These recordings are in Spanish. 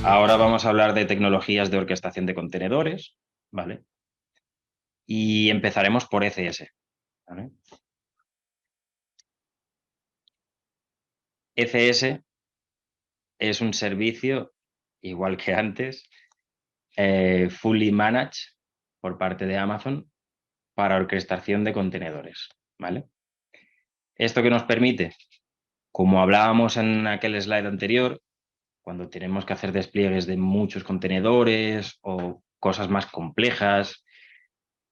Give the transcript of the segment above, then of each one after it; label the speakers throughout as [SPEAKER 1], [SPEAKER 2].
[SPEAKER 1] Ahora vamos a hablar de tecnologías de orquestación de contenedores, ¿vale? Y empezaremos por ECS, ¿vale? ECS es un servicio, igual que antes, fully managed por parte de Amazon para orquestación de contenedores, ¿vale? ¿Esto qué nos permite? Como hablábamos en aquel slide anterior, cuando tenemos que hacer despliegues de muchos contenedores o cosas más complejas,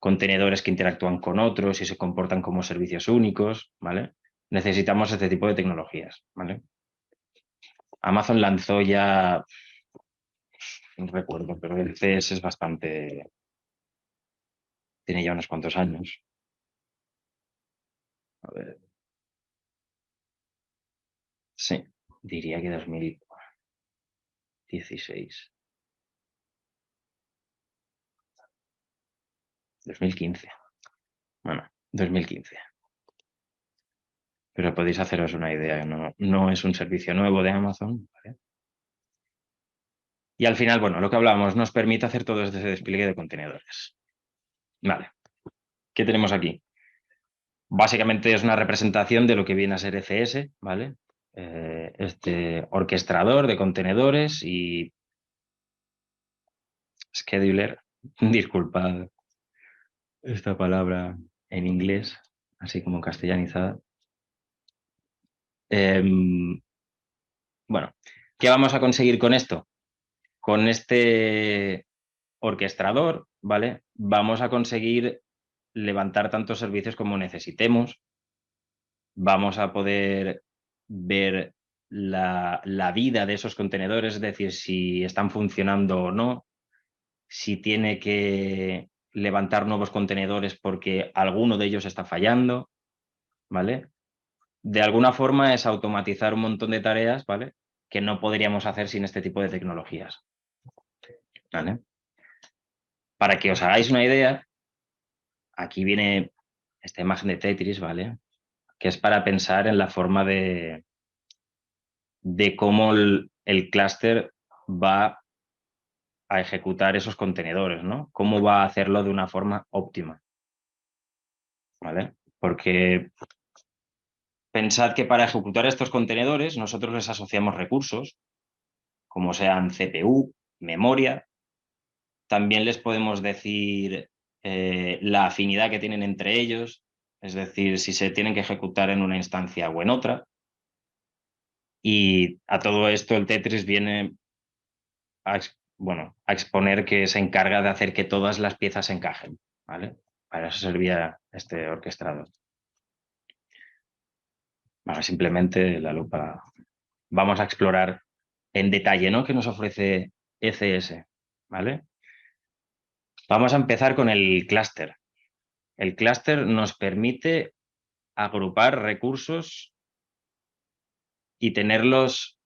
[SPEAKER 1] contenedores que interactúan con otros y se comportan como servicios únicos, ¿vale? Necesitamos este tipo de tecnologías, ¿vale? Amazon lanzó ya, no recuerdo, pero el CS es bastante, tiene ya unos cuantos años. A ver, sí, diría que 2016, 2015, bueno, 2015. Pero podéis haceros una idea, no es un servicio nuevo de Amazon, ¿vale? Y al final, bueno, lo que hablábamos nos permite hacer todo este despliegue de contenedores. Vale, ¿qué tenemos aquí? Básicamente es una representación de lo que viene a ser ECS, ¿vale? Este orquestador de contenedores y scheduler, disculpad esta palabra en inglés, así como castellanizada. Bueno, ¿qué vamos a conseguir con esto? Con este orquestador, ¿vale? Vamos a conseguir levantar tantos servicios como necesitemos. Vamos a poder ver la vida de esos contenedores, es decir, si están funcionando o no, si tiene que levantar nuevos contenedores porque alguno de ellos está fallando, ¿vale? De alguna forma es automatizar un montón de tareas, ¿vale? Que no podríamos hacer sin este tipo de tecnologías, ¿vale? Para que os hagáis una idea, aquí viene esta imagen de Tetris, ¿vale? Que es para pensar en la forma de cómo el clúster va a ejecutar esos contenedores, ¿no? Cómo va a hacerlo de una forma óptima, ¿vale? Porque pensad que para ejecutar estos contenedores nosotros les asociamos recursos, como sean CPU, memoria, también les podemos decir la afinidad que tienen entre ellos, es decir, si se tienen que ejecutar en una instancia o en otra. Y a todo esto el Tetris viene a exponer que se encarga de hacer que todas las piezas encajen, ¿vale? Para eso servía este orquestador. Bueno, simplemente la lupa. Vamos a explorar en detalle, ¿no? ¿Qué nos ofrece ECS? ¿Vale? Vamos a empezar con el clúster. El clúster nos permite agrupar recursos y tenerlos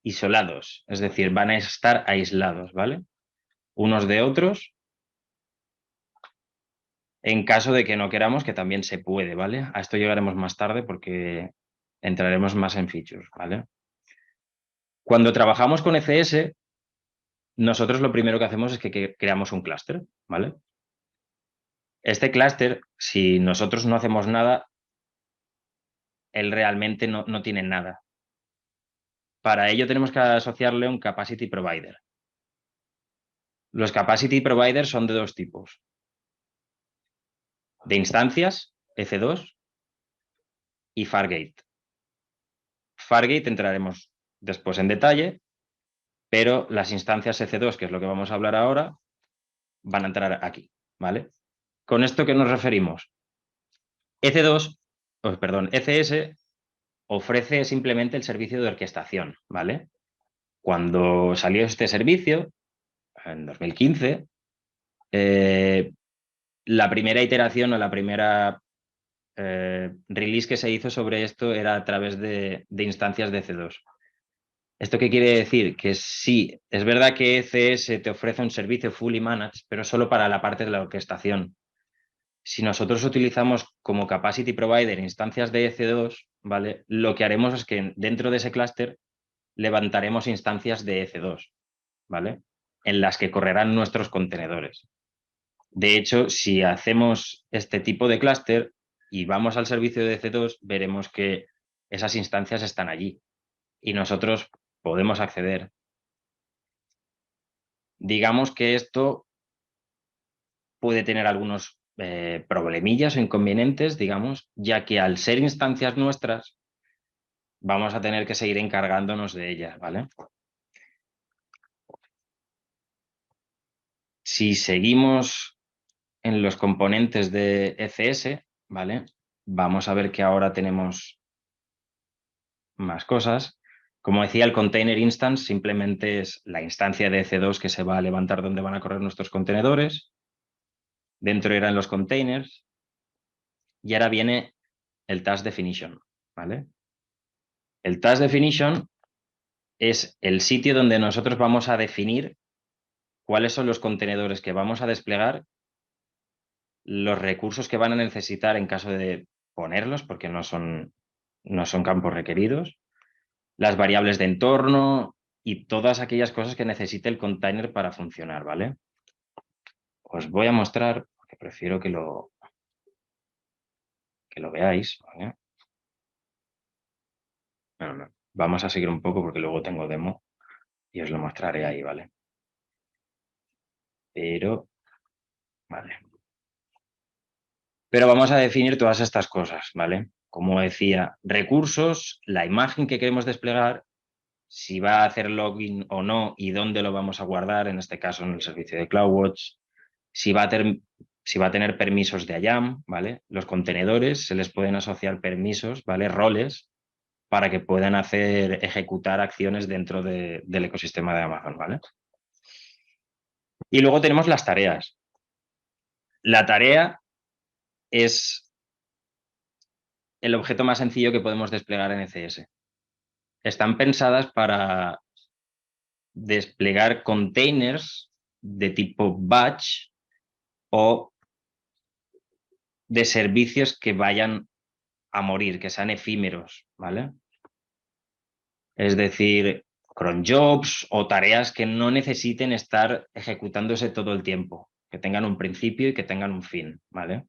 [SPEAKER 1] isolados, es decir, van a estar aislados, ¿vale? Unos de otros, en caso de que no queramos, que también se puede, ¿vale? A esto llegaremos más tarde porque entraremos más en features, ¿vale? Cuando trabajamos con ECS, nosotros lo primero que hacemos es que creamos un clúster, ¿vale? Este clúster, si nosotros no hacemos nada, él realmente no tiene nada. Para ello tenemos que asociarle un capacity provider. Los capacity providers son de dos tipos. De instancias, EC2, y Fargate. Fargate entraremos después en detalle, pero las instancias EC2, que es lo que vamos a hablar ahora, van a entrar aquí, ¿vale? ¿Con esto qué nos referimos? ECS ofrece simplemente el servicio de orquestación, ¿vale? Cuando salió este servicio, en 2015, la primera iteración o la primera release que se hizo sobre esto era a través de instancias de EC2. ¿Esto qué quiere decir? Que sí, es verdad que ECS te ofrece un servicio fully managed, pero solo para la parte de la orquestación. Si nosotros utilizamos como capacity provider instancias de EC2, ¿vale? Lo que haremos es que dentro de ese clúster levantaremos instancias de EC2, ¿vale? En las que correrán nuestros contenedores. De hecho, si hacemos este tipo de clúster y vamos al servicio de EC2, veremos que esas instancias están allí y nosotros podemos acceder. Digamos que esto puede tener algunos problemillas o inconvenientes, digamos, ya que al ser instancias nuestras, vamos a tener que seguir encargándonos de ellas, ¿vale? Si seguimos en los componentes de ECS, ¿vale? Vamos a ver que ahora tenemos más cosas. Como decía, el container instance simplemente es la instancia de EC2 que se va a levantar donde van a correr nuestros contenedores. Dentro eran los containers. Y ahora viene el task definition, ¿vale? El task definition es el sitio donde nosotros vamos a definir cuáles son los contenedores que vamos a desplegar, los recursos que van a necesitar en caso de ponerlos, porque no son campos requeridos, las variables de entorno y todas aquellas cosas que necesite el container para funcionar, ¿vale? Os voy a mostrar, porque prefiero que lo veáis, ¿vale? No. Vamos a seguir un poco porque luego tengo demo y os lo mostraré ahí, ¿vale? Pero vamos a definir todas estas cosas, ¿vale? Como decía, recursos, la imagen que queremos desplegar, si va a hacer login o no y dónde lo vamos a guardar, en este caso en el servicio de CloudWatch, si va a tener permisos de IAM, ¿vale? Los contenedores se les pueden asociar permisos, ¿vale? Roles para que puedan ejecutar acciones dentro del ecosistema de Amazon, ¿vale? Y luego tenemos las tareas. La tarea es el objeto más sencillo que podemos desplegar en ECS. Están pensadas para desplegar containers de tipo batch o de servicios que vayan a morir, que sean efímeros, ¿vale? Es decir, cron jobs o tareas que no necesiten estar ejecutándose todo el tiempo, que tengan un principio y que tengan un fin, ¿vale?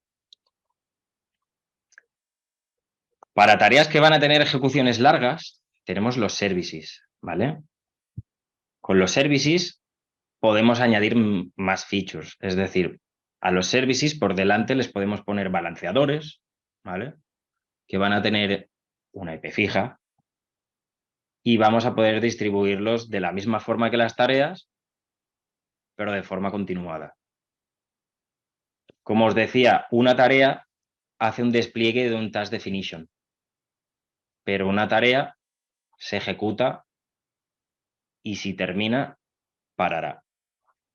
[SPEAKER 1] Para tareas que van a tener ejecuciones largas, tenemos los services, ¿vale? Con los services podemos añadir más features, es decir, a los services por delante les podemos poner balanceadores, ¿vale? Que van a tener una IP fija y vamos a poder distribuirlos de la misma forma que las tareas, pero de forma continuada. Como os decía, una tarea hace un despliegue de un task definition, pero una tarea se ejecuta y si termina, parará.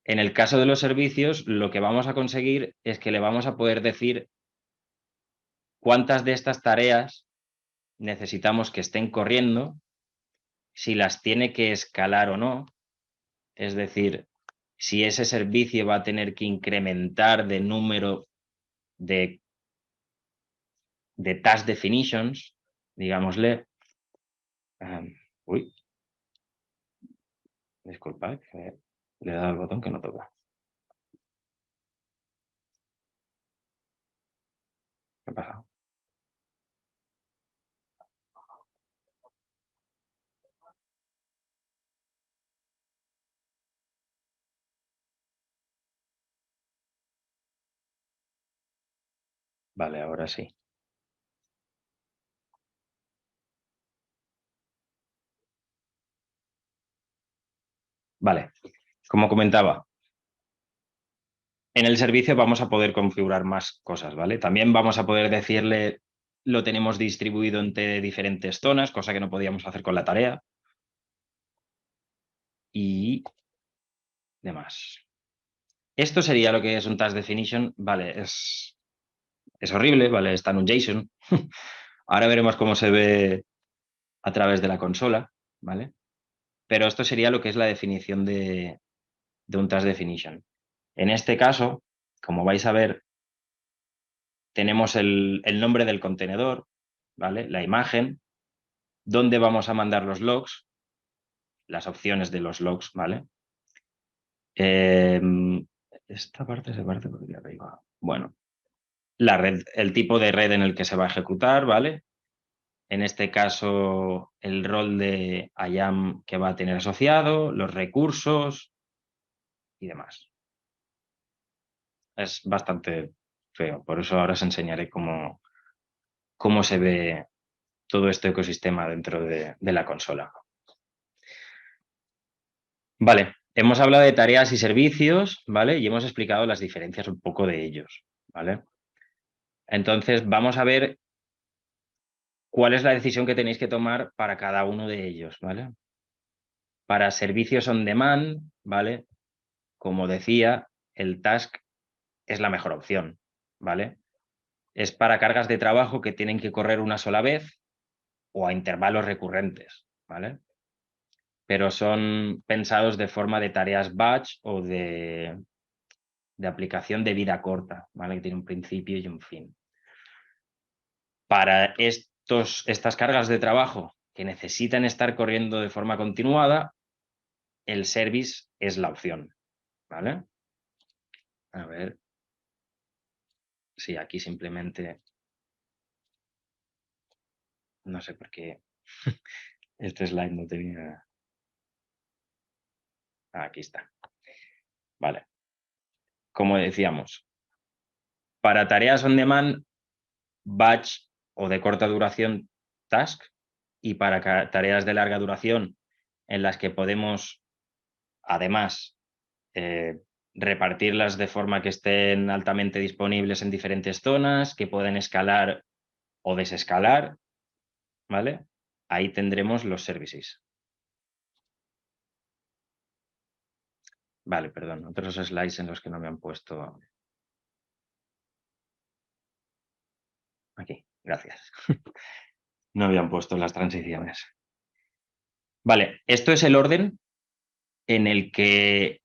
[SPEAKER 1] En el caso de los servicios, lo que vamos a conseguir es que le vamos a poder decir cuántas de estas tareas necesitamos que estén corriendo, si las tiene que escalar o no, es decir, si ese servicio va a tener que incrementar de número de task definitions, digámosle. Uy, disculpad, le he dado el botón que no toca. ¿Qué ha pasado? Vale, ahora sí. Vale, como comentaba, en el servicio vamos a poder configurar más cosas, ¿vale? También vamos a poder decirle, lo tenemos distribuido entre diferentes zonas, cosa que no podíamos hacer con la tarea. Y demás. Esto sería lo que es un task definition, vale, es horrible, vale, está en un JSON. Ahora veremos cómo se ve a través de la consola, ¿vale? Pero esto sería lo que es la definición de un task definition. En este caso, como vais a ver, tenemos el nombre del contenedor, ¿vale? La imagen, dónde vamos a mandar los logs las opciones de los logs, ¿vale? Esta parte se parte por aquí arriba. Bueno, la red, el tipo de red en el que se va a ejecutar, ¿vale? En este caso, el rol de IAM que va a tener asociado, los recursos y demás. Es bastante feo, por eso ahora os enseñaré cómo se ve todo este ecosistema dentro de la consola. Vale, hemos hablado de tareas y servicios, ¿vale? Y hemos explicado las diferencias un poco de ellos, ¿vale? Entonces, vamos a ver cuál es la decisión que tenéis que tomar para cada uno de ellos, ¿vale? Para servicios on demand, ¿vale? Como decía, el task es la mejor opción, ¿vale? Es para cargas de trabajo que tienen que correr una sola vez o a intervalos recurrentes, ¿vale? Pero son pensados de forma de tareas batch o de aplicación de vida corta, ¿vale? Que tiene un principio y un fin. Para estas cargas de trabajo que necesitan estar corriendo de forma continuada, el service es la opción, ¿vale? A ver. Sí, aquí simplemente... No sé por qué este slide no tenía... Aquí está. Vale. Como decíamos, para tareas on demand, batch o de corta duración, task, y para tareas de larga duración en las que podemos, además, repartirlas de forma que estén altamente disponibles en diferentes zonas, que pueden escalar o desescalar, ¿vale? Ahí tendremos los services. Vale, perdón, otros slides en los que no me han puesto... Aquí, gracias. No habían puesto las transiciones. Vale, esto es el orden en el que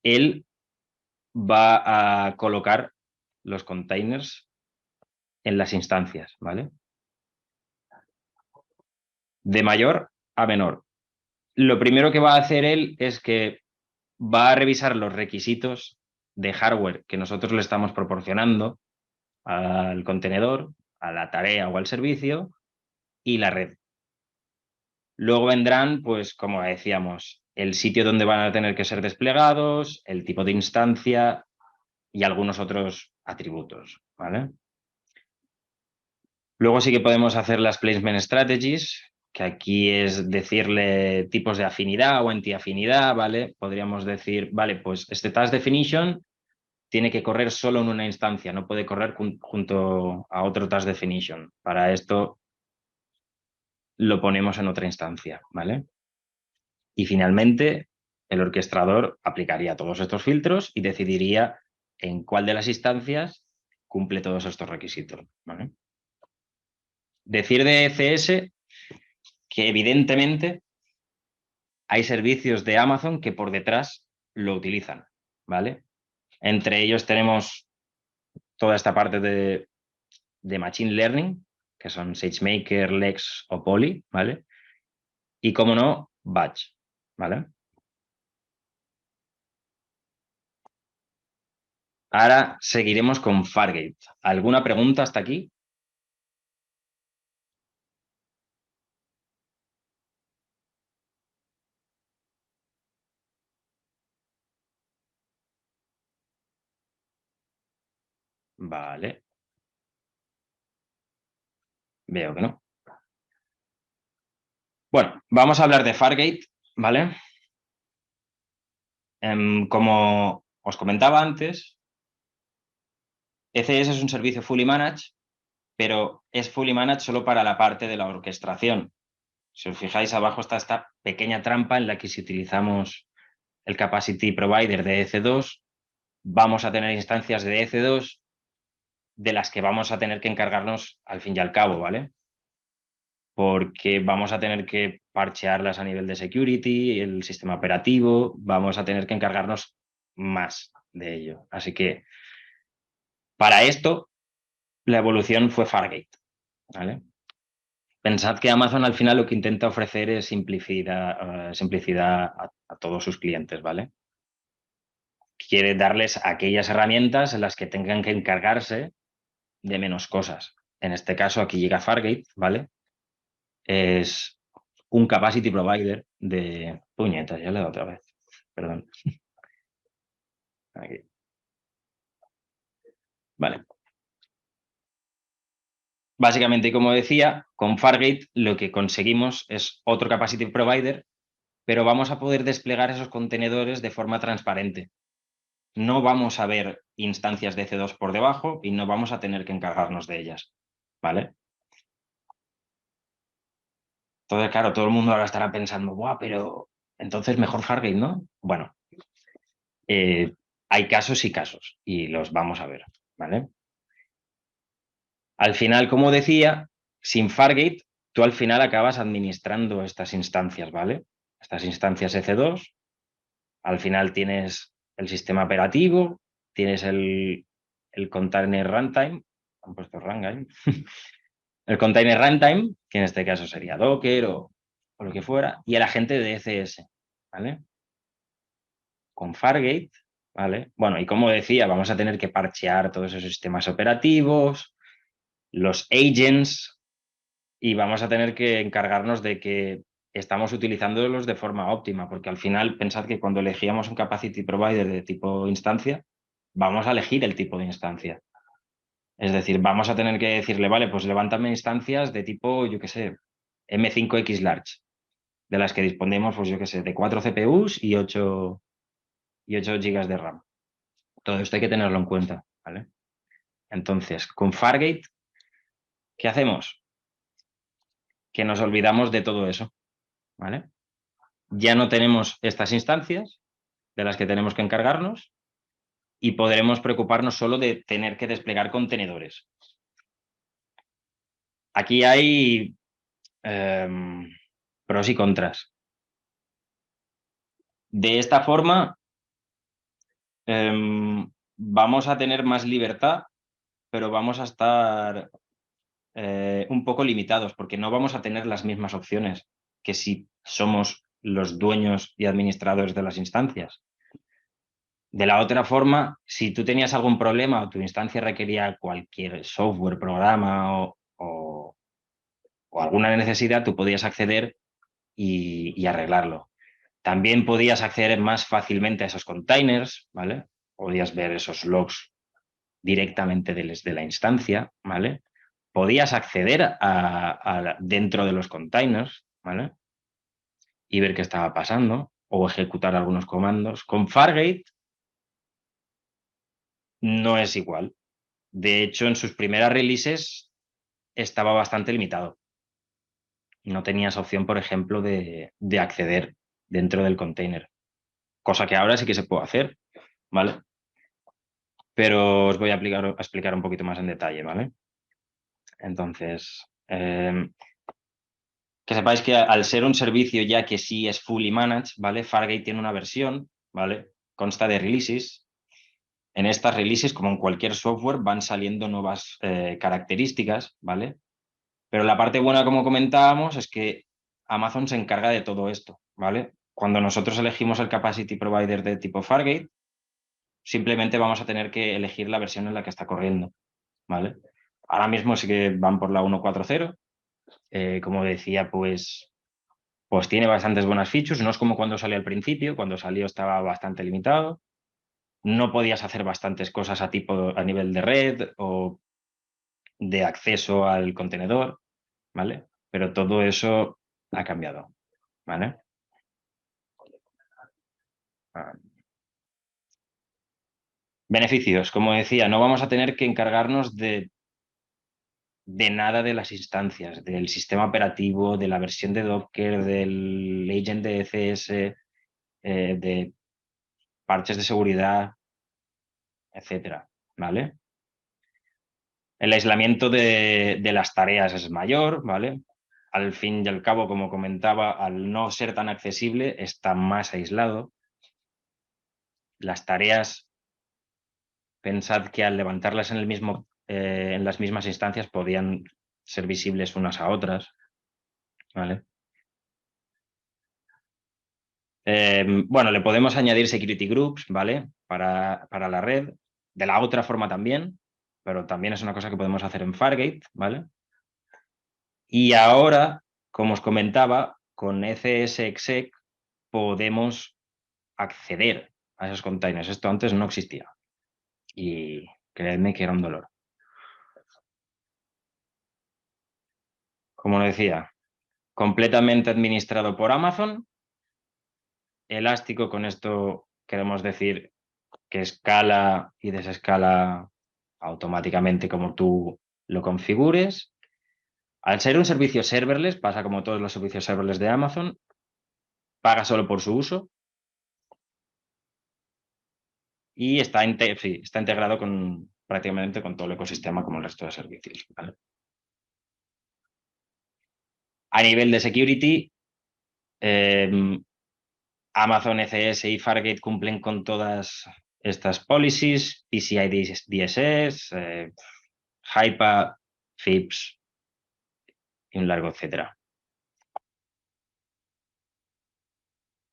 [SPEAKER 1] él va a colocar los containers en las instancias, ¿vale? De mayor a menor. Lo primero que va a hacer él es que va a revisar los requisitos de hardware que nosotros le estamos proporcionando al contenedor, a la tarea o al servicio y la red. Luego vendrán, pues, como decíamos, el sitio donde van a tener que ser desplegados, el tipo de instancia y algunos otros atributos, ¿vale? Luego sí que podemos hacer las placement strategies, que aquí es decirle tipos de afinidad o antiafinidad, ¿vale? Podríamos decir, vale, pues este task definition tiene que correr solo en una instancia, no puede correr junto a otro task definition. Para esto lo ponemos en otra instancia, ¿vale? Y finalmente, el orquestador aplicaría todos estos filtros y decidiría en cuál de las instancias cumple todos estos requisitos, ¿vale? Decir de ECS que evidentemente hay servicios de Amazon que por detrás lo utilizan, ¿vale? Entre ellos tenemos toda esta parte de Machine Learning, que son SageMaker, Lex o Poly, ¿vale? Y, como no, Batch, ¿vale? Ahora seguiremos con Fargate. ¿Alguna pregunta hasta aquí? Vale. Veo que no. Bueno, vamos a hablar de Fargate, ¿vale? Como os comentaba antes, ECS es un servicio fully managed, pero es fully managed solo para la parte de la orquestación. Si os fijáis, abajo está esta pequeña trampa en la que, si utilizamos el Capacity Provider de EC2, vamos a tener instancias de EC2 de las que vamos a tener que encargarnos al fin y al cabo, ¿vale? Porque vamos a tener que parchearlas a nivel de security, el sistema operativo, vamos a tener que encargarnos más de ello. Así que para esto la evolución fue Fargate, ¿vale? Pensad que Amazon al final lo que intenta ofrecer es simplicidad a todos sus clientes, ¿vale? Quiere darles aquellas herramientas en las que tengan que encargarse de menos cosas. En este caso, aquí llega Fargate, ¿vale? Es un capacity provider de... Puñetas, ya le he dado otra vez. Perdón. Aquí. Vale. Básicamente, como decía, con Fargate lo que conseguimos es otro capacity provider, pero vamos a poder desplegar esos contenedores de forma transparente. No vamos a ver instancias de C2 por debajo y no vamos a tener que encargarnos de ellas, ¿vale? Entonces, claro, todo el mundo ahora estará pensando, ¡buah, pero entonces mejor Fargate, ¿no? Bueno, hay casos y casos y los vamos a ver, ¿vale? Al final, como decía, sin Fargate, tú al final acabas administrando estas instancias, ¿vale? Estas instancias EC2, al final tienes el sistema operativo, tienes el container runtime, han puesto runtime, el container runtime, que en este caso sería Docker o lo que fuera, y el agente de ECS, ¿vale? Con Fargate, ¿vale? Bueno, y como decía, vamos a tener que parchear todos esos sistemas operativos, los agents, y vamos a tener que encargarnos de que estamos utilizándolos de forma óptima, porque al final pensad que cuando elegíamos un capacity provider de tipo instancia, vamos a elegir el tipo de instancia. Es decir, vamos a tener que decirle, vale, pues levántame instancias de tipo, yo qué sé, M5X Large, de las que disponemos, pues yo qué sé, de 4 CPUs y 8 GB de RAM. Todo esto hay que tenerlo en cuenta, ¿vale? Entonces, con Fargate, ¿qué hacemos? Que nos olvidamos de todo eso, ¿vale? Ya no tenemos estas instancias de las que tenemos que encargarnos y podremos preocuparnos solo de tener que desplegar contenedores. Aquí hay pros y contras. De esta forma, vamos a tener más libertad, pero vamos a estar un poco limitados porque no vamos a tener las mismas opciones que si somos los dueños y administradores de las instancias. De la otra forma, si tú tenías algún problema o tu instancia requería cualquier software, programa o alguna necesidad, tú podías acceder y arreglarlo. También podías acceder más fácilmente a esos containers, ¿vale? Podías ver esos logs directamente de la instancia, ¿vale? Podías acceder dentro de los containers, ¿vale? Y ver qué estaba pasando o ejecutar algunos comandos. Con Fargate no es igual. De hecho, en sus primeras releases estaba bastante limitado. No tenías opción, por ejemplo, de acceder dentro del container, cosa que ahora sí que se puede hacer, ¿vale? Pero os voy a explicar un poquito más en detalle, ¿vale? Entonces, que sepáis que al ser un servicio ya que sí es fully managed, ¿vale? Fargate tiene una versión, ¿vale? Consta de releases. En estas releases, como en cualquier software, van saliendo nuevas características, ¿vale? Pero la parte buena, como comentábamos, es que Amazon se encarga de todo esto, ¿vale? Cuando nosotros elegimos el capacity provider de tipo Fargate, simplemente vamos a tener que elegir la versión en la que está corriendo, ¿vale? Ahora mismo sí que van por la 1.4.0. Como decía, pues tiene bastantes buenas features. No es como cuando salió al principio, cuando salió estaba bastante limitado. No podías hacer bastantes cosas a nivel de red o de acceso al contenedor, ¿vale? Pero todo eso ha cambiado, ¿vale? Ah. Beneficios, como decía, no vamos a tener que encargarnos de nada de las instancias, del sistema operativo, de la versión de Docker, del agent de ECS, de parches de seguridad, etcétera, ¿vale? El aislamiento de las tareas es mayor, ¿vale? Al fin y al cabo, como comentaba, al no ser tan accesible, está más aislado. Las tareas, pensad que al levantarlas en las mismas instancias podían ser visibles unas a otras, ¿vale? Bueno, le podemos añadir security groups, ¿vale? Para la red. De la otra forma también, pero también es una cosa que podemos hacer en Fargate, ¿vale? Y ahora, como os comentaba, con ECSexec podemos acceder a esos containers. Esto antes no existía. Y creedme que era un dolor. Como decía, completamente administrado por Amazon. Elástico, con esto queremos decir que escala y desescala automáticamente como tú lo configures. Al ser un servicio serverless, pasa como todos los servicios serverless de Amazon, paga solo por su uso y sí, está integrado prácticamente con todo el ecosistema como el resto de servicios, ¿vale? A nivel de security, Amazon ECS y Fargate cumplen con todas estas policies, PCI DSS, HIPAA, FIPS y un largo etcétera.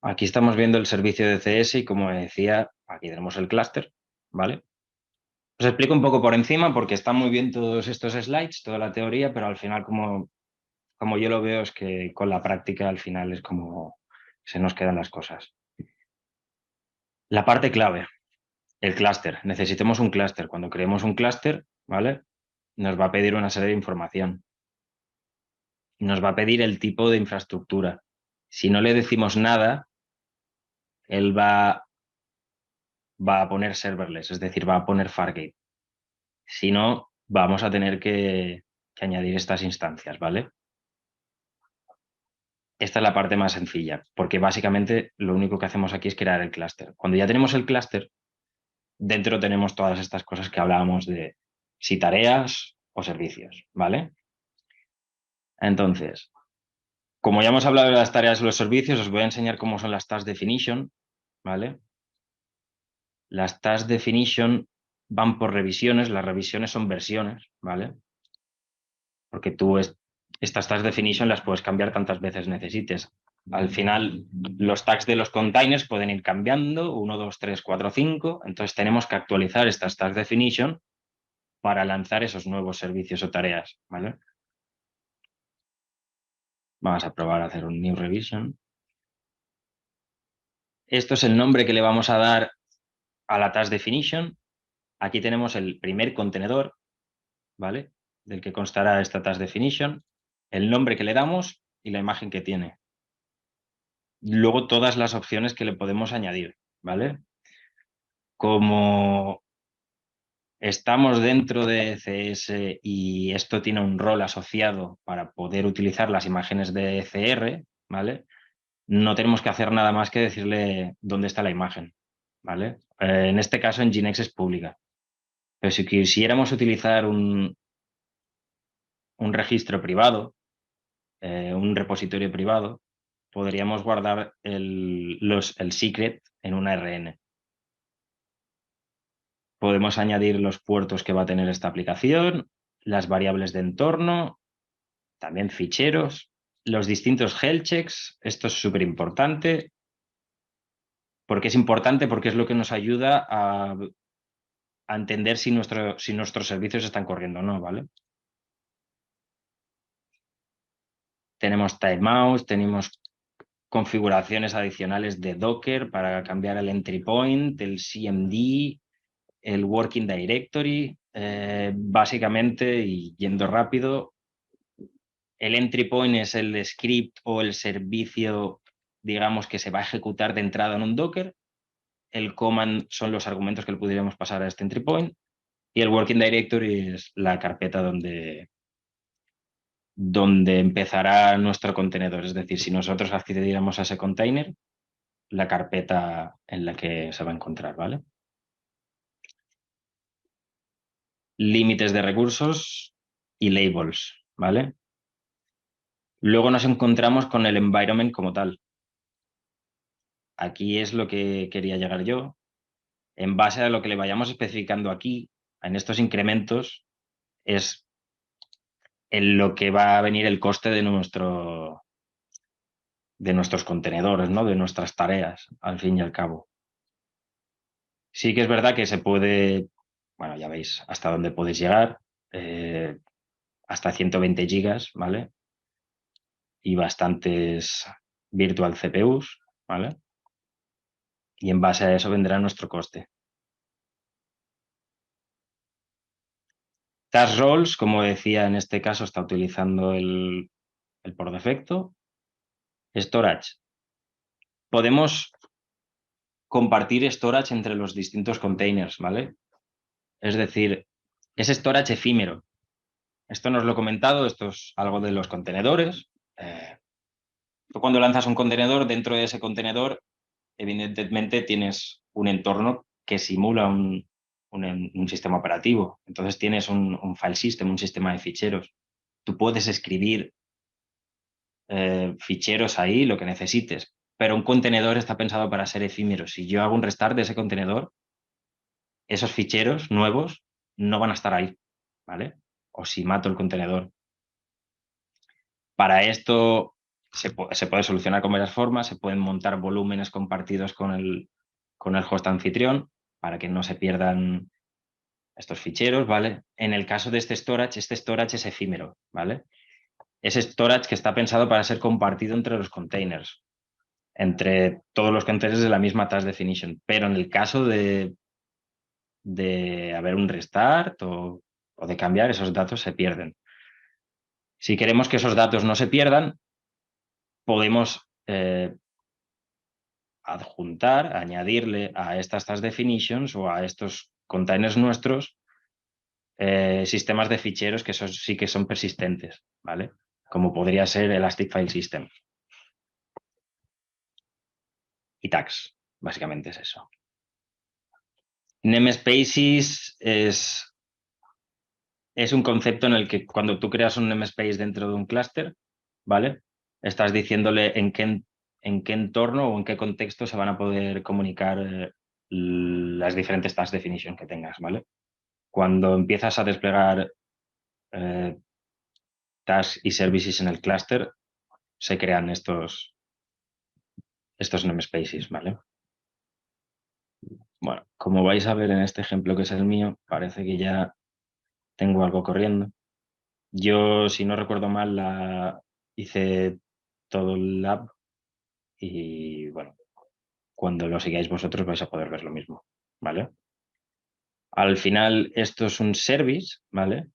[SPEAKER 1] Aquí estamos viendo el servicio de CS y, como decía, aquí tenemos el clúster, ¿vale? Os explico un poco por encima porque están muy bien todos estos slides, toda la teoría, pero al final, como yo lo veo, es que con la práctica al final es como se nos quedan las cosas. La parte clave, el clúster. Necesitamos un clúster. Cuando creemos un clúster, ¿vale? Nos va a pedir una serie de información. Nos va a pedir el tipo de infraestructura. Si no le decimos nada, él va a poner serverless, es decir, va a poner Fargate. Si no, vamos a tener que añadir estas instancias, ¿vale? Esta es la parte más sencilla, porque básicamente lo único que hacemos aquí es crear el clúster. Cuando ya tenemos el clúster, dentro tenemos todas estas cosas que hablábamos de si tareas o servicios, ¿vale? Entonces, como ya hemos hablado de las tareas y los servicios, os voy a enseñar cómo son las task definition, ¿vale? Las task definition van por revisiones, las revisiones son versiones, ¿vale? Porque tú estas task definition las puedes cambiar tantas veces necesites. Al final, los tags de los containers pueden ir cambiando, 1, 2, 3, 4, 5. Entonces tenemos que actualizar estas task definition para lanzar esos nuevos servicios o tareas, ¿vale? Vamos a probar a hacer un new revision. Esto es el nombre que le vamos a dar a la task definition. Aquí tenemos el primer contenedor, ¿vale? Del que constará esta task definition, el nombre que le damos y la imagen que tiene. Luego todas las opciones que le podemos añadir, ¿vale? Como estamos dentro de CS y esto tiene un rol asociado para poder utilizar las imágenes de ECR, ¿vale? No tenemos que hacer nada más que decirle dónde está la imagen, ¿vale? En este caso, en Nginx es pública. Pero si quisiéramos utilizar un registro privado, un repositorio privado, podríamos guardar el secret en una RN. Podemos añadir los puertos que va a tener esta aplicación, las variables de entorno, también ficheros, los distintos health checks. Esto es súper importante. ¿Por qué es importante? Porque es lo que nos ayuda a entender si nuestros servicios están corriendo o no, ¿vale? Tenemos timeouts, tenemos configuraciones adicionales de Docker para cambiar el entry point, el CMD, el working directory. Básicamente, y yendo rápido, el entry point es el script o el servicio, digamos, que se va a ejecutar de entrada en un Docker. El command son los argumentos que le podríamos pasar a este entry point. Y el working directory es la carpeta donde empezará nuestro contenedor. Es decir, si nosotros accediéramos a ese container, la carpeta en la que se va a encontrar, ¿vale? Límites de recursos y labels, ¿vale? Luego nos encontramos con el environment como tal. Aquí es lo que quería llegar yo. En base a lo que le vayamos especificando aquí, en estos incrementos, es en lo que va a venir el coste de nuestro de nuestros contenedores, ¿no? De nuestras tareas, al fin y al cabo. Sí que es verdad que se puede, bueno, ya veis hasta dónde puedes llegar, hasta 120 gigas, ¿vale? Y bastantes virtual CPUs, ¿vale? Y en base a eso vendrá nuestro coste. Task roles, como decía, en este caso está utilizando el por defecto. Storage. Podemos compartir storage entre los distintos containers, ¿vale? Es decir, es storage efímero. Esto no os lo he comentado, esto es algo de los contenedores. Tú cuando lanzas un contenedor, dentro de ese contenedor, evidentemente tienes un entorno que simula un sistema operativo. Entonces tienes un file system, un sistema de ficheros. Tú puedes escribir ficheros ahí, lo que necesites, pero un contenedor está pensado para ser efímero. Si yo hago un restart de ese contenedor, esos ficheros nuevos no van a estar ahí, ¿vale? O si mato el contenedor. Para esto se puede solucionar con varias formas, se pueden montar volúmenes compartidos con el host anfitrión para que no se pierdan estos ficheros, ¿vale? En el caso de este storage es efímero, ¿vale? Es storage que está pensado para ser compartido entre los containers, entre todos los containers de la misma task definition, pero en el caso de haber un restart o de cambiar, esos datos se pierden. Si queremos que esos datos no se pierdan, podemos adjuntar, añadirle a estas task definitions o a estos containers nuestros sistemas de ficheros que sí que son persistentes, ¿vale? Como podría ser Elastic File System. Y tags, básicamente es eso. Namespaces es un concepto en el que cuando tú creas un namespace dentro de un clúster, ¿vale? Estás diciéndole en qué entorno o en qué contexto se van a poder comunicar las diferentes task definition que tengas, ¿vale? Cuando empiezas a desplegar tasks y services en el clúster, se crean estos namespaces, ¿vale? Bueno, como vais a ver en este ejemplo que es el mío, parece que ya tengo algo corriendo. Yo, si no recuerdo mal, hice todo el lab y, bueno, cuando lo sigáis vosotros vais a poder ver lo mismo, ¿vale? Al final, esto es un service, ¿vale?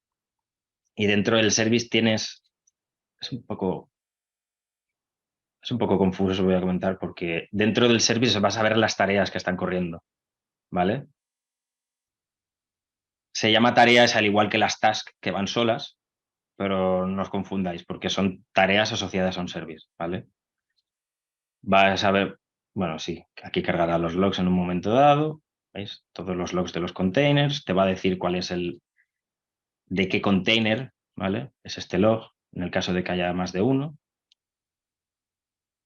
[SPEAKER 1] Y dentro del service tienes... Es un poco confuso, os voy a comentar, porque dentro del service vas a ver las tareas que están corriendo, ¿vale? Se llama tareas al igual que las tasks que van solas, pero no os confundáis porque son tareas asociadas a un service, ¿vale? Vas a ver, bueno, sí, aquí cargará los logs en un momento dado, ¿veis? Todos los logs de los containers, te va a decir cuál es de qué container, ¿vale? Es este log, en el caso de que haya más de uno.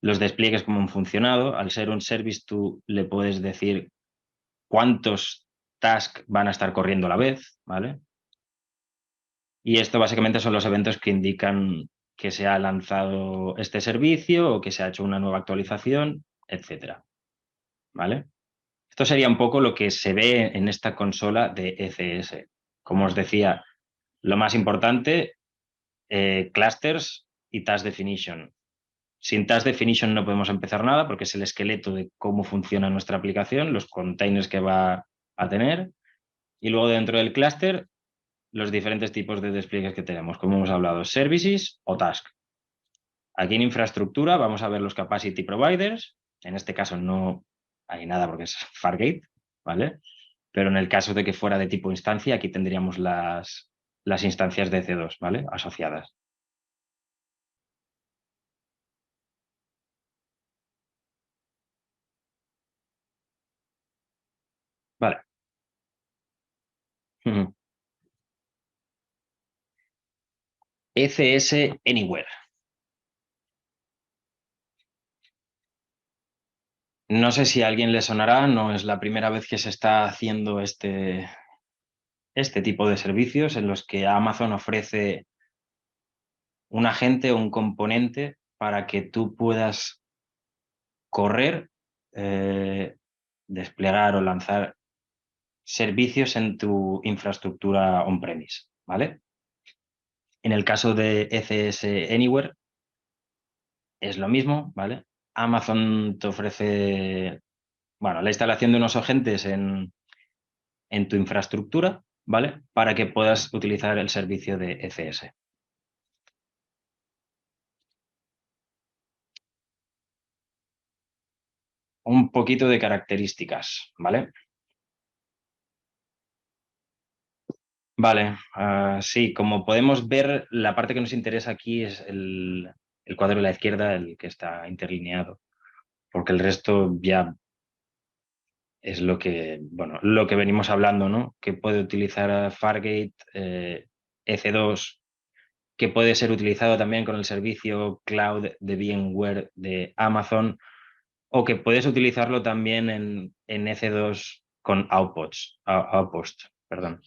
[SPEAKER 1] Los despliegues, cómo han funcionado. Al ser un service, tú le puedes decir cuántos tasks van a estar corriendo a la vez, ¿vale? Y esto básicamente son los eventos que indican que se ha lanzado este servicio o que se ha hecho una nueva actualización, etcétera, ¿vale? Esto sería un poco lo que se ve en esta consola de ECS. Como os decía, lo más importante, clusters y task definition. Sin task definition no podemos empezar nada porque es el esqueleto de cómo funciona nuestra aplicación, los containers que va a tener. Y luego dentro del clúster, los diferentes tipos de despliegues que tenemos, como hemos hablado, services o task. Aquí en infraestructura vamos a ver los capacity providers. En este caso no hay nada porque es Fargate, ¿vale? Pero en el caso de que fuera de tipo instancia, aquí tendríamos las instancias de C2, ¿vale? Asociadas. Vale. ECS Anywhere. No sé si a alguien le sonará, no es la primera vez que se está haciendo este tipo de servicios en los que Amazon ofrece un agente o un componente para que tú puedas correr, desplegar o lanzar servicios en tu infraestructura on-premise, ¿vale? En el caso de ECS Anywhere es lo mismo, ¿vale? Amazon te ofrece, bueno, la instalación de unos agentes en tu infraestructura, ¿vale? Para que puedas utilizar el servicio de ECS. Un poquito de características, ¿vale? Vale, sí, como podemos ver, la parte que nos interesa aquí es el cuadro de la izquierda, el que está interlineado, porque el resto ya es lo que, bueno, lo que venimos hablando, ¿no? Que puede utilizar Fargate, EC2, que puede ser utilizado también con el servicio cloud de VMware de Amazon, o que puedes utilizarlo también en EC2 con Outpost, perdón.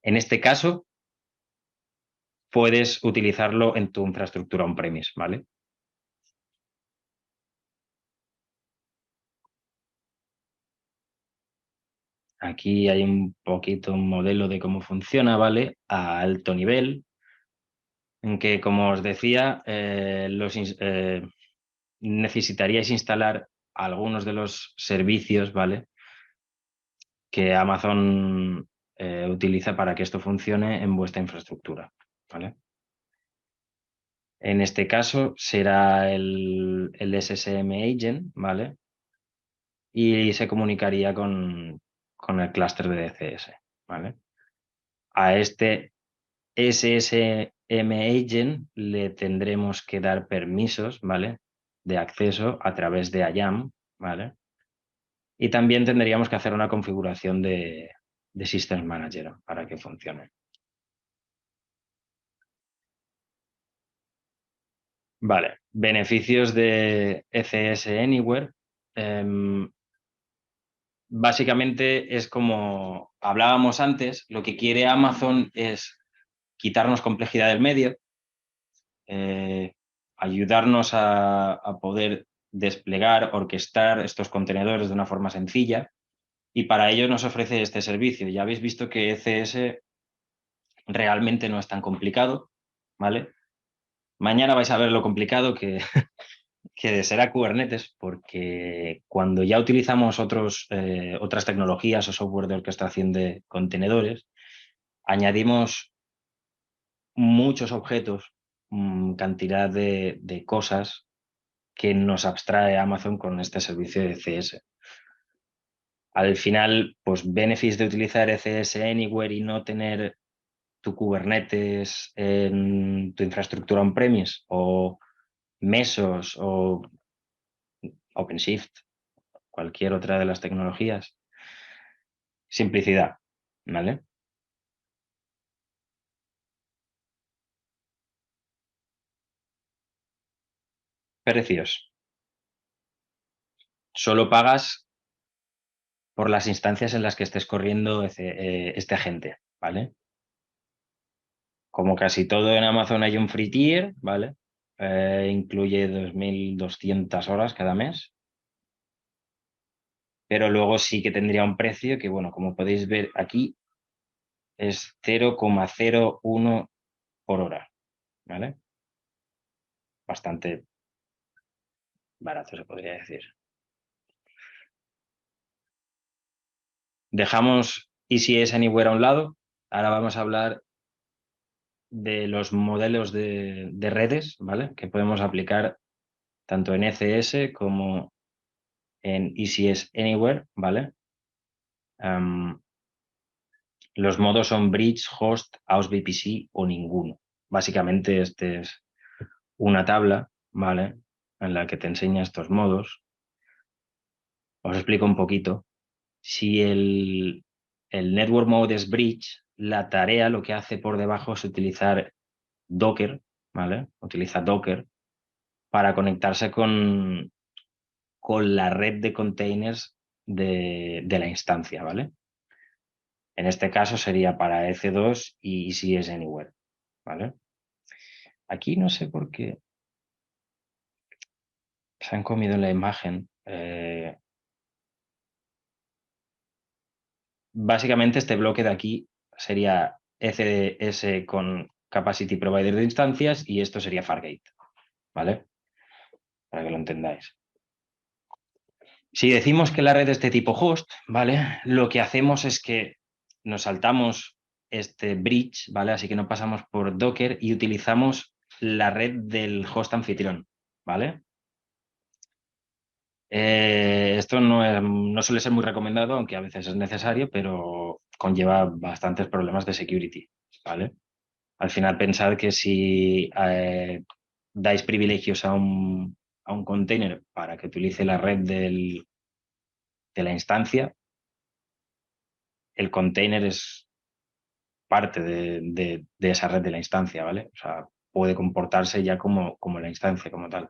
[SPEAKER 1] En este caso, puedes utilizarlo en tu infraestructura on-premise, ¿vale? Aquí hay un poquito un modelo de cómo funciona, ¿vale? A alto nivel, en que, como os decía, necesitaríais instalar algunos de los servicios, ¿vale? Que Amazon utiliza para que esto funcione en vuestra infraestructura, ¿vale? En este caso será el SSM Agent, ¿vale? Y se comunicaría con el clúster de DCS, ¿vale? A este SSM Agent le tendremos que dar permisos, ¿vale? De acceso a través de IAM, ¿vale? Y también tendríamos que hacer una configuración de System Manager para que funcione. Vale, beneficios de ECS Anywhere. Básicamente es como hablábamos antes, lo que quiere Amazon es quitarnos complejidad del medio, ayudarnos a poder desplegar, orquestar estos contenedores de una forma sencilla, y para ello nos ofrece este servicio. Ya habéis visto que ECS realmente no es tan complicado, ¿vale? Mañana vais a ver lo complicado que será Kubernetes, porque cuando ya utilizamos otras tecnologías o software de orquestación de contenedores, añadimos muchos objetos, cantidad de cosas que nos abstrae Amazon con este servicio de ECS. Al final, pues benefits de utilizar ECS Anywhere y no tener tu Kubernetes en tu infraestructura on-premise, o Mesos o OpenShift, cualquier otra de las tecnologías. Simplicidad, ¿vale? Precios. Solo pagas por las instancias en las que estés corriendo este agente, ¿vale? Como casi todo en Amazon hay un free tier, ¿vale? Incluye 2.200 horas cada mes, pero luego sí que tendría un precio que, bueno, como podéis ver aquí, es 0,01 por hora, ¿vale? Bastante barato, se podría decir. Dejamos ECS Anywhere a un lado. Ahora vamos a hablar de los modelos de redes, ¿vale? Que podemos aplicar tanto en ECS como en ECS Anywhere, ¿vale? Los modos son Bridge, Host, House VPC o ninguno. Básicamente este es una tabla, ¿vale? En la que te enseña estos modos. Os explico un poquito. Si el Network Mode es Bridge, la tarea lo que hace por debajo es utilizar Docker, ¿vale? Utiliza Docker para conectarse con la red de containers de la instancia, ¿vale? En este caso sería para EC2 y ECS Anywhere, ¿vale? Aquí no sé por qué. Se han comido la imagen. Básicamente este bloque de aquí sería ECS con Capacity Provider de instancias y esto sería Fargate, ¿vale? Para que lo entendáis. Si decimos que la red es de tipo host, ¿vale? Lo que hacemos es que nos saltamos este bridge, ¿vale? Así que no pasamos por Docker y utilizamos la red del host anfitrión, ¿vale? Esto no suele ser muy recomendado, aunque a veces es necesario, pero conlleva bastantes problemas de security, ¿vale? Al final pensad que si dais privilegios a un container para que utilice la red de la instancia, el container es parte de esa red de la instancia, ¿vale? O sea, puede comportarse ya como la instancia, como tal.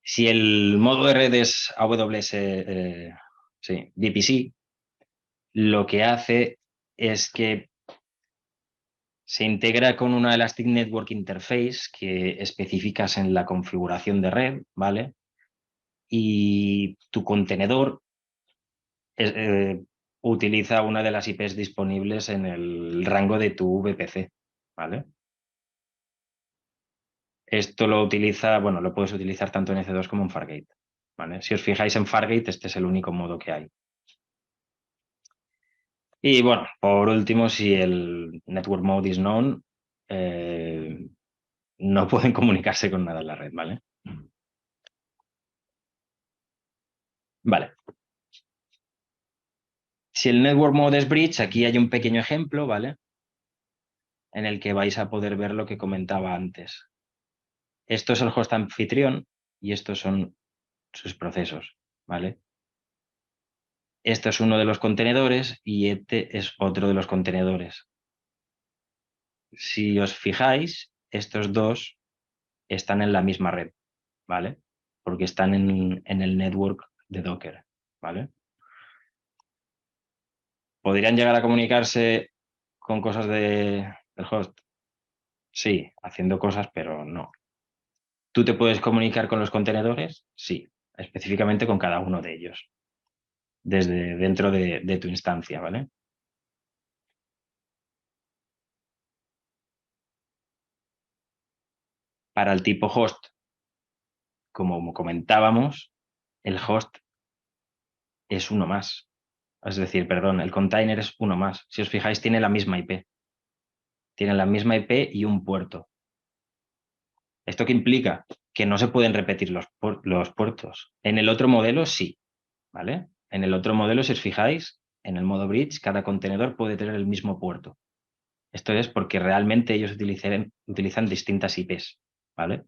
[SPEAKER 1] Si el modo de red es AWS, sí, VPC, lo que hace es que se integra con una Elastic Network Interface que especificas en la configuración de red, ¿vale? Y tu contenedor utiliza una de las IPs disponibles en el rango de tu VPC, ¿vale? Esto lo utiliza, bueno, lo puedes utilizar tanto en EC2 como en Fargate, ¿vale? Si os fijáis en Fargate, este es el único modo que hay. Y bueno, por último, si el network mode is known, no pueden comunicarse con nada en la red, ¿vale? Vale. Si el network mode es bridge, aquí hay un pequeño ejemplo, ¿vale? En el que vais a poder ver lo que comentaba antes. Esto es el host anfitrión y estos son sus procesos, ¿vale? Esto es uno de los contenedores y este es otro de los contenedores. Si os fijáis, estos dos están en la misma red, ¿vale? Porque están en el network de Docker, ¿vale? ¿Podrían llegar a comunicarse con cosas del host? Sí, haciendo cosas, pero no. ¿Tú te puedes comunicar con los contenedores? Sí, específicamente con cada uno de ellos, desde dentro de tu instancia, ¿vale? Para el tipo host, como comentábamos, el host es uno más. Es decir, perdón, el container es uno más. Si os fijáis, tiene la misma IP. Tiene la misma IP y un puerto. ¿Esto qué implica? Que no se pueden repetir los puertos. En el otro modelo sí, ¿vale? En el otro modelo, si os fijáis, en el modo bridge, cada contenedor puede tener el mismo puerto. Esto es porque realmente ellos utilizan distintas IPs, ¿vale?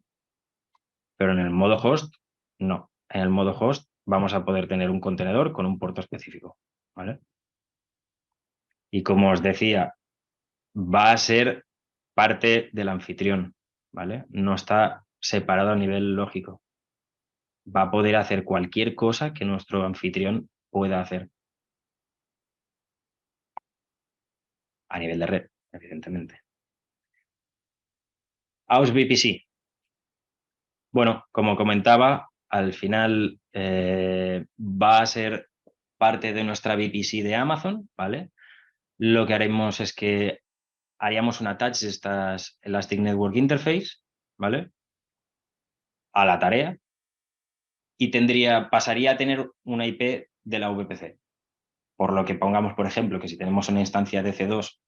[SPEAKER 1] Pero en el modo host, no. En el modo host vamos a poder tener un contenedor con un puerto específico, ¿vale? Y como os decía, va a ser parte del anfitrión, ¿vale? No está separado a nivel lógico. Va a poder hacer cualquier cosa que nuestro anfitrión pueda hacer a nivel de red, evidentemente. Aus VPC. Bueno, como comentaba, al final va a ser parte de nuestra VPC de Amazon, ¿vale? Lo que haremos es que haríamos un attach de estas Elastic Network Interface, ¿vale? A la tarea y pasaría a tener una IP de la VPC. Por lo que pongamos, por ejemplo, que si tenemos una instancia de C2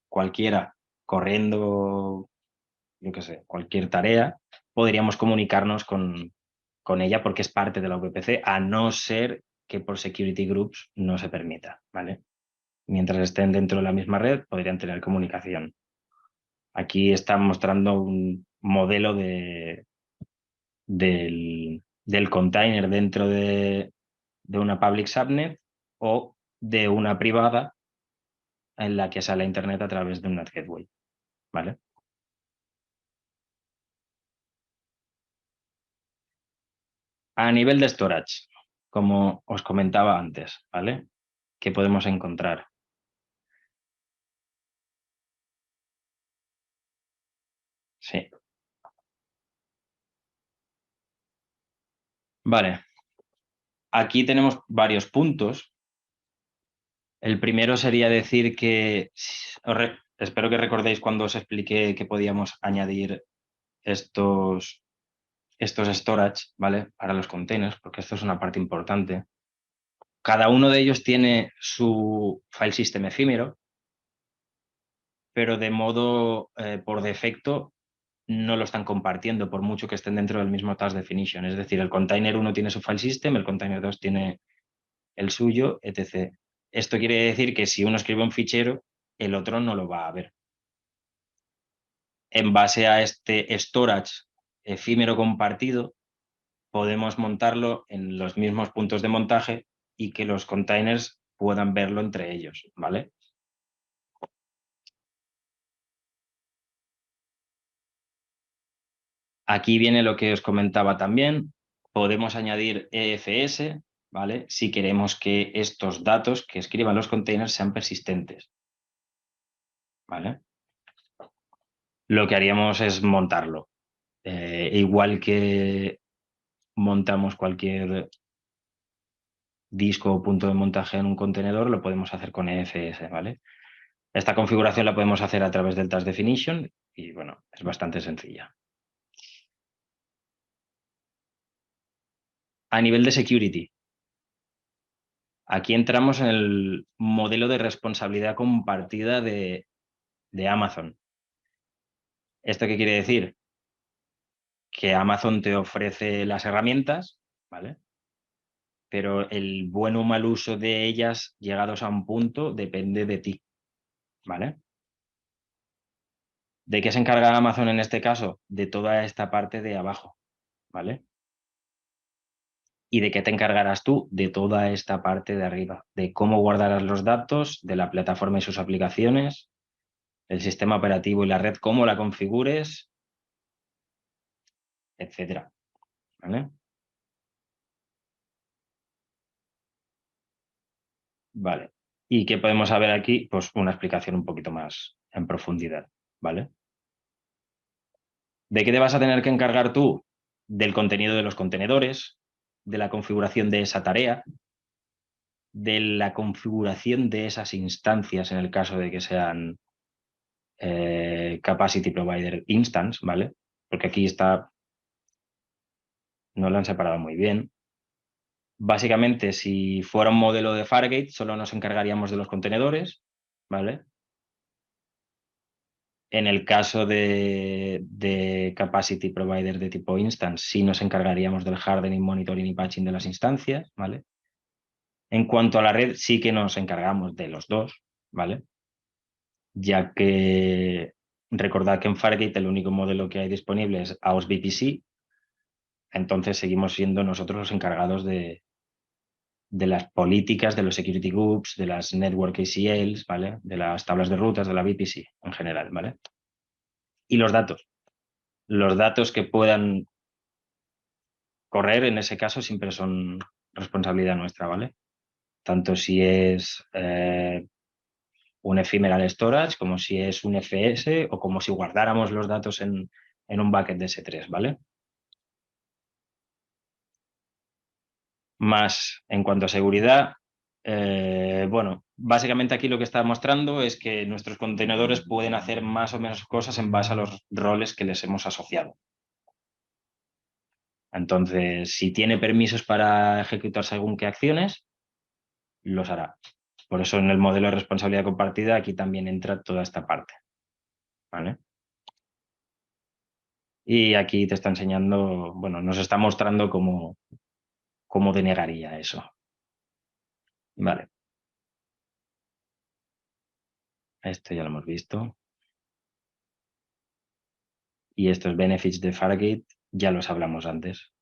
[SPEAKER 1] cualquiera corriendo, yo qué sé, cualquier tarea, podríamos comunicarnos con ella porque es parte de la VPC, a no ser que por security groups no se permita, ¿vale? Mientras estén dentro de la misma red, podrían tener comunicación. Aquí están mostrando un modelo del container dentro de una public subnet o de una privada en la que sale a Internet a través de un NAT gateway, ¿vale? A nivel de storage, como os comentaba antes, ¿vale? ¿Qué podemos encontrar? Sí. Vale. Aquí tenemos varios puntos. El primero sería decir que, espero que recordéis cuando os expliqué que podíamos añadir estos storage, ¿vale? Para los containers, porque esto es una parte importante. Cada uno de ellos tiene su file system efímero, pero de modo por defecto no lo están compartiendo, por mucho que estén dentro del mismo task definition. Es decir, el container 1 tiene su file system, el container 2 tiene el suyo, etc. Esto quiere decir que si uno escribe un fichero, el otro no lo va a ver. En base a este storage efímero compartido, podemos montarlo en los mismos puntos de montaje y que los containers puedan verlo entre ellos, ¿vale? Aquí viene lo que os comentaba también. Podemos añadir EFS, ¿vale? Si queremos que estos datos que escriban los containers sean persistentes, ¿vale? Lo que haríamos es montarlo. Igual que montamos cualquier disco o punto de montaje en un contenedor, lo podemos hacer con EFS, ¿vale? Esta configuración la podemos hacer a través del Task Definition y, bueno, es bastante sencilla. A nivel de security, aquí entramos en el modelo de responsabilidad compartida de Amazon. ¿Esto qué quiere decir? Que Amazon te ofrece las herramientas, ¿vale? Pero el buen o mal uso de ellas, llegados a un punto, depende de ti, ¿vale? ¿De qué se encarga Amazon en este caso? De toda esta parte de abajo, ¿vale? ¿Y de qué te encargarás tú? De toda esta parte de arriba, de cómo guardarás los datos, de la plataforma y sus aplicaciones, el sistema operativo y la red, cómo la configures, etcétera, ¿vale? Vale. ¿Y qué podemos saber aquí? Pues una explicación un poquito más en profundidad, ¿vale? ¿De qué te vas a tener que encargar tú? Del contenido de los contenedores, de la configuración de esa tarea, de la configuración de esas instancias en el caso de que sean Capacity Provider Instance, ¿vale? Porque aquí está, no lo han separado muy bien. Básicamente, si fuera un modelo de Fargate, solo nos encargaríamos de los contenedores, ¿vale? En el caso de Capacity Provider de tipo Instance, sí nos encargaríamos del hardening, monitoring y patching de las instancias, ¿vale? En cuanto a la red, sí que nos encargamos de los dos, ¿vale? Ya que recordad que en Fargate el único modelo que hay disponible es AOS VPC, entonces seguimos siendo nosotros los encargados de las políticas, de los security groups, de las network ACLs, ¿vale? De las tablas de rutas, de la VPC en general, ¿vale? Y los datos. Los datos que puedan correr en ese caso siempre son responsabilidad nuestra, ¿vale? Tanto si es un ephemeral storage, como si es un FS o como si guardáramos los datos en un bucket de S3, ¿vale? Más en cuanto a seguridad, bueno, básicamente aquí lo que está mostrando es que nuestros contenedores pueden hacer más o menos cosas en base a los roles que les hemos asociado. Entonces, si tiene permisos para ejecutar según qué acciones, los hará. Por eso en el modelo de responsabilidad compartida aquí también entra toda esta parte, ¿vale? Y aquí te está enseñando, bueno, nos está mostrando cómo denegaría eso. Vale, esto ya lo hemos visto. Y estos benefits de Fargate ya los hablamos antes.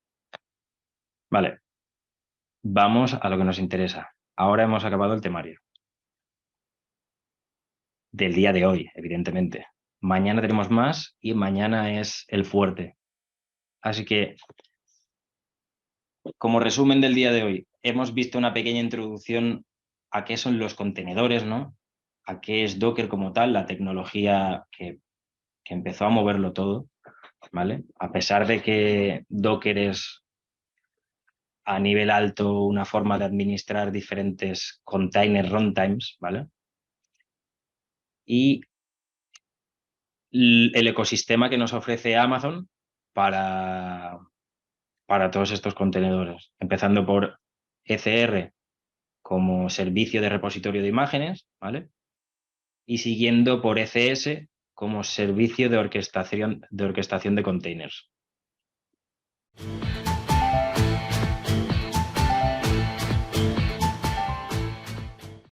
[SPEAKER 1] Vale, vamos a lo que nos interesa. Ahora hemos acabado el temario. Del día de hoy, evidentemente. Mañana tenemos más y mañana es el fuerte. Así que, como resumen del día de hoy, hemos visto una pequeña introducción a qué son los contenedores, ¿no? A qué es Docker como tal, la tecnología que empezó a moverlo todo, ¿vale? A pesar de que Docker es a nivel alto una forma de administrar diferentes container runtimes, ¿vale? Y el ecosistema que nos ofrece Amazon para, para todos estos contenedores, empezando por ECR como servicio de repositorio de imágenes, ¿vale? Y siguiendo por ECS como servicio de orquestación de containers.